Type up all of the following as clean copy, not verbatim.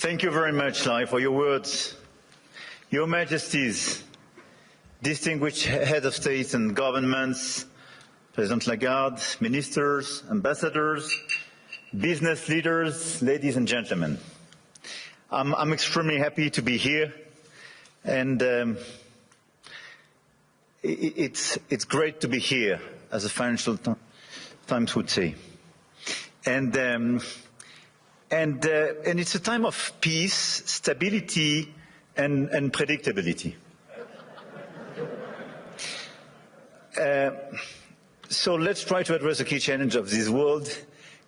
Thank you very much, Lai, for your words. Your Majesties, distinguished heads of state and governments, President Lagarde, ministers, ambassadors, business leaders, ladies and gentlemen. I'm extremely happy to be here, and it's great to be here, as the Financial Times would say. And it's a time of peace, stability, and predictability. So let's try to address the key challenge of this world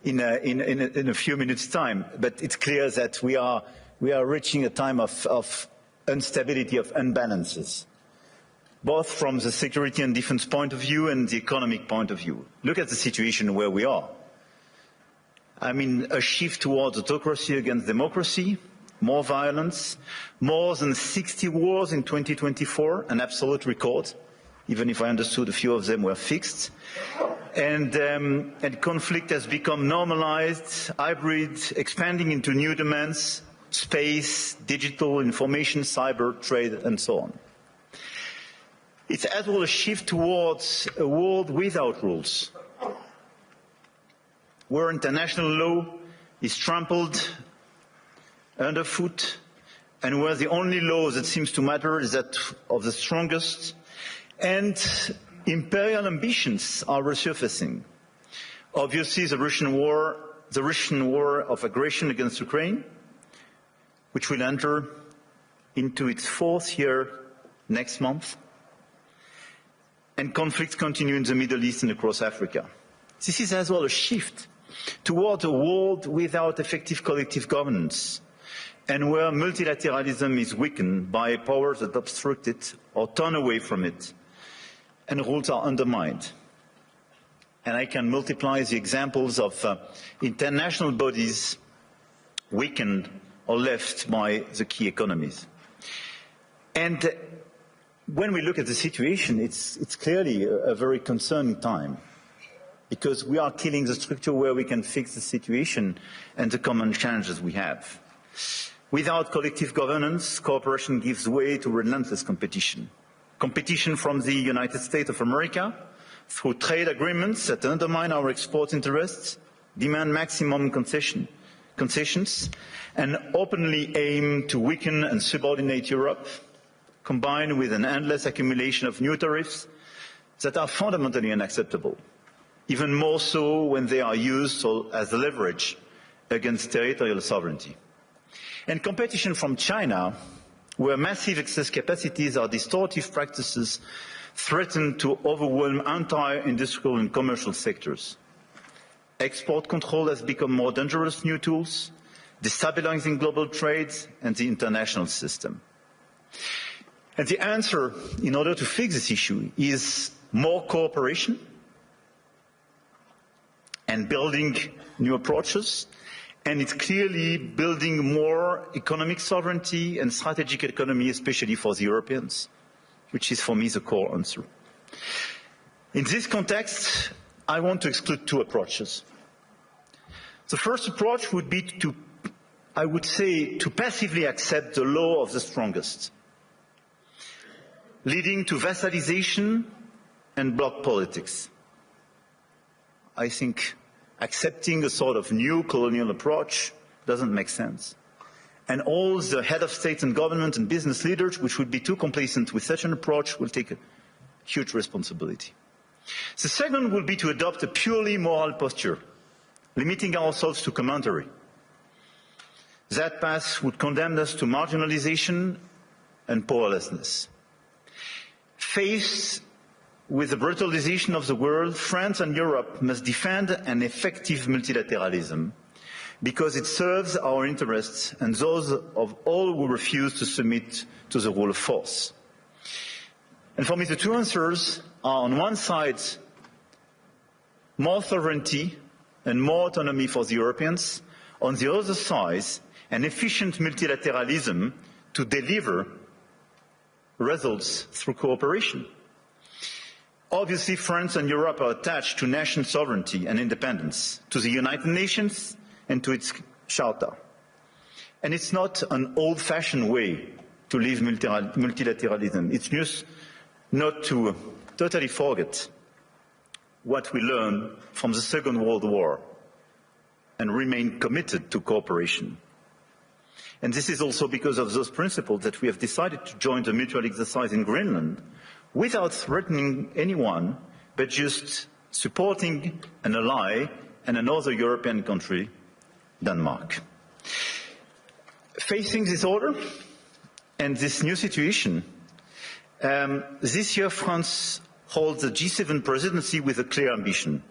in a few minutes' time. But it's clear that we are reaching a time of instability, of imbalances, both from the security and defense point of view and the economic point of view. Look at the situation where we are. I mean, a shift towards autocracy against democracy, more violence, more than 60 wars in 2024, an absolute record, even if I understood a few of them were fixed. And conflict has become normalized, hybrid, expanding into new domains, space, digital, information, cyber, trade, and so on. It's as well a shift towards a world without rules, where international law is trampled underfoot, and where the only law that seems to matter is that of the strongest, and imperial ambitions are resurfacing. Obviously, the Russian war of aggression against Ukraine, which will enter into its 4th year next month, and conflicts continue in the Middle East and across Africa. This is as well a shift toward a world without effective collective governance, and where multilateralism is weakened by powers that obstruct it or turn away from it, and rules are undermined. And I can multiply the examples of international bodies weakened or left by the key economies. And when we look at the situation, it's clearly a very concerning time, because we are killing the structure where we can fix the situation and the common challenges we have. Without collective governance, cooperation gives way to relentless competition. Competition from the United States of America through trade agreements that undermine our export interests, demand maximum concessions, and openly aim to weaken and subordinate Europe, combined with an endless accumulation of new tariffs that are fundamentally unacceptable, even more so when they are used as leverage against territorial sovereignty. And competition from China, where massive excess capacities or distortive practices threaten to overwhelm entire industrial and commercial sectors. Export control has become more dangerous new tools, destabilizing global trade and the international system. And the answer, in order to fix this issue, is more cooperation and building new approaches. And it's clearly building more economic sovereignty and strategic autonomy, especially for the Europeans, which is for me the core answer. In this context, I want to exclude 2 approaches. The first approach would be to passively accept the law of the strongest, leading to vassalization and bloc politics. I think accepting a sort of new colonial approach doesn't make sense. And all the head of state and government and business leaders, which would be too complacent with such an approach, will take a huge responsibility. The second will be to adopt a purely moral posture, limiting ourselves to commentary. That path would condemn us to marginalization and powerlessness. Faced with the brutalization of the world, France and Europe must defend an effective multilateralism, because it serves our interests and those of all who refuse to submit to the rule of force. And for me, the 2 answers are, on one side, more sovereignty and more autonomy for the Europeans, on the other side, an efficient multilateralism to deliver results through cooperation. Obviously, France and Europe are attached to national sovereignty and independence, to the United Nations and to its Charter. And it's not an old-fashioned way to live multilateralism. It's just not to totally forget what we learned from the Second World War and remain committed to cooperation. And this is also because of those principles that we have decided to join the mutual exercise in Greenland without threatening anyone, but just supporting an ally and another European country, Denmark. Facing this order and this new situation, this year France holds the G7 presidency with a clear ambition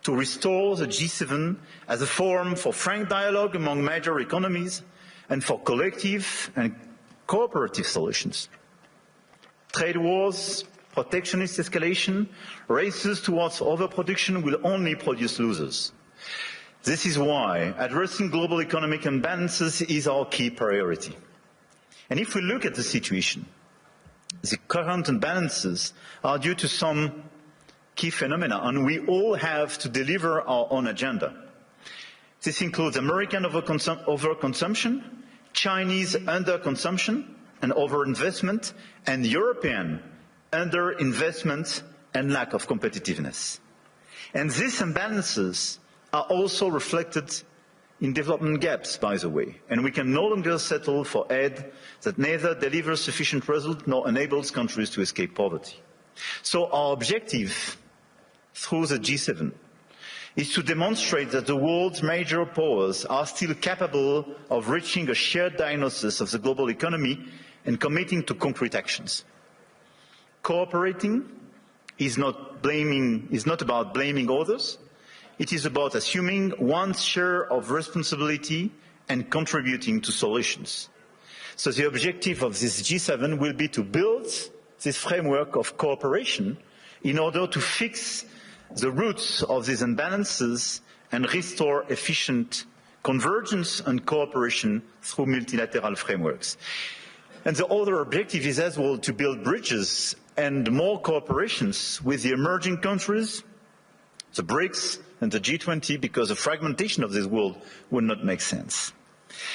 to restore the G7 as a forum for frank dialogue among major economies and for collective and cooperative solutions. Trade wars, protectionist escalation, races towards overproduction will only produce losers. This is why addressing global economic imbalances is our key priority. And if we look at the situation, the current imbalances are due to some key phenomena, and we all have to deliver our own agenda. This includes American overconsumption, Chinese underconsumption and overinvestment, and European underinvestment and lack of competitiveness. And these imbalances are also reflected in development gaps, by the way, and we can no longer settle for aid that neither delivers sufficient results nor enables countries to escape poverty. So our objective through the G7 is to demonstrate that the world's major powers are still capable of reaching a shared diagnosis of the global economy and committing to concrete actions. Cooperating is not about blaming others. It is about assuming one's share of responsibility and contributing to solutions. So the objective of this G7 will be to build this framework of cooperation in order to fix the roots of these imbalances and restore efficient convergence and cooperation through multilateral frameworks. And the other objective is as well to build bridges and more cooperations with the emerging countries, the BRICS and the G20, because the fragmentation of this world would not make sense.